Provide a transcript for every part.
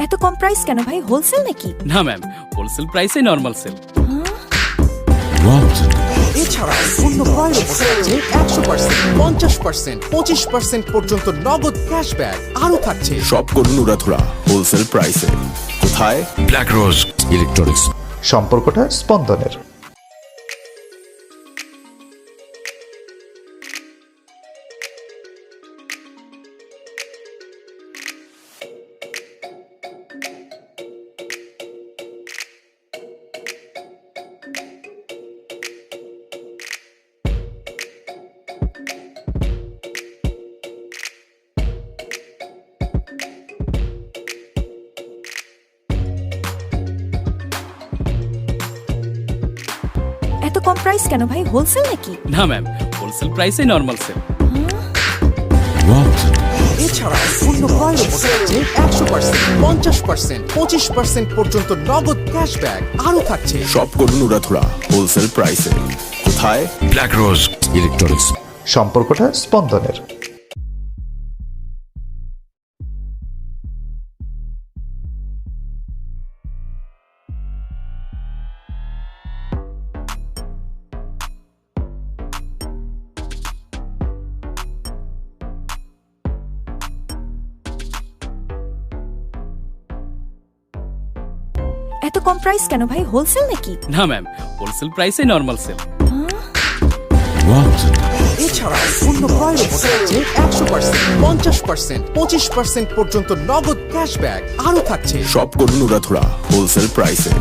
এত কম প্রাইস কেন ভাই? হোলসেল নাকি? না ম্যাম, হোলসেল প্রাইসে নরমাল সেল। এছাড়া পণ্য ক্রয়ের উপর থাকছে 100%, 50%, 25% পর্যন্ত নগদ ক্যাশব্যাক আরও থাকছে। শপ করুন উড়াধুরা হোলসেল প্রাইসে। কোথায়? ব্ল্যাক রোজ ইলেকট্রনিক্স। সম্পর্কটা স্পন্দনের। এত কম প্রাইস কেন ভাই? হোলসেল নাকি? না ম্যাম, হোলসেল প্রাইসে নরমাল সেল। এছাড়া পণ্য ক্রয়ের উপর থাকছে 100%, 50%, 25% পর্যন্ত নগদ ক্যাশব্যাক আরও থাকছে। শপ করুন উড়াধুরা হোলসেল প্রাইসে। কোথায়? ব্ল্যাক রোজ ইলেকট্রনিক্স। সম্পর্কটা স্পন্দনের। এত কম প্রাইস কেন ভাই? হোলসেল নাকি? না ম্যাম, হোলসেল প্রাইসে নরমাল সেল। এছাড়া পণ্য ক্রয়ের উপর থাকছে 100%, 50%, 25% পর্যন্ত নগদ ক্যাশব্যাক আরও থাকছে। শপ করুন উড়াধুরা হোলসেল প্রাইসে।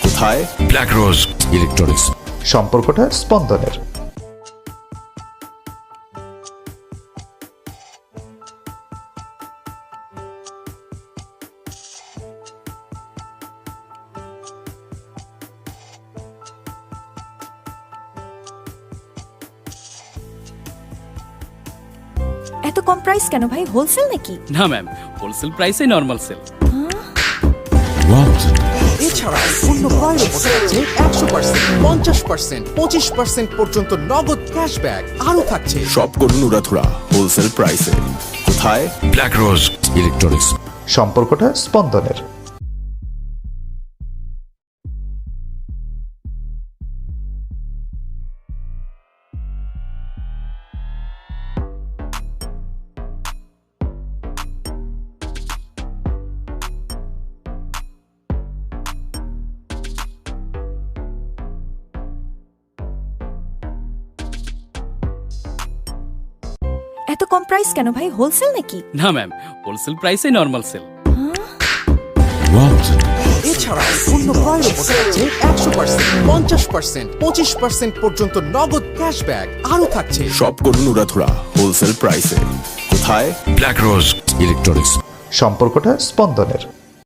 কোথায়? ব্ল্যাক রোজ ইলেকট্রনিক্স। সম্পর্কটা স্পন্দনের। এত কম প্রাইস কেন ভাই? হোলসেল নাকি? না ম্যাম, হোলসেল প্রাইসে নরমাল সেল। এছাড়া পণ্য ক্রয়ের উপর থাকছে 100%, 50%, 25% পর্যন্ত নগদ ক্যাশব্যাক আরও থাকছে। শপ করুন উড়াধুরা হোলসেল প্রাইসে। কোথায়? ব্ল্যাক রোজ ইলেকট্রনিক্স। সম্পর্কটা স্পন্দনের। এত কম প্রাইস কেন ভাই? হোলসেল নাকি? না ম্যাম, হোলসেল প্রাইসে নরমাল সেল। এছাড়া পণ্য ক্রয়ের উপর থাকছে 100%, 50%, 25% পর্যন্ত নগদ ক্যাশব্যাক আরও থাকছে। শপ করুন উড়াধুরা হোলসেল প্রাইসে। কোথায়? ব্ল্যাক রোজ ইলেকট্রনিক্স। সম্পর্কটা স্পন্দনের।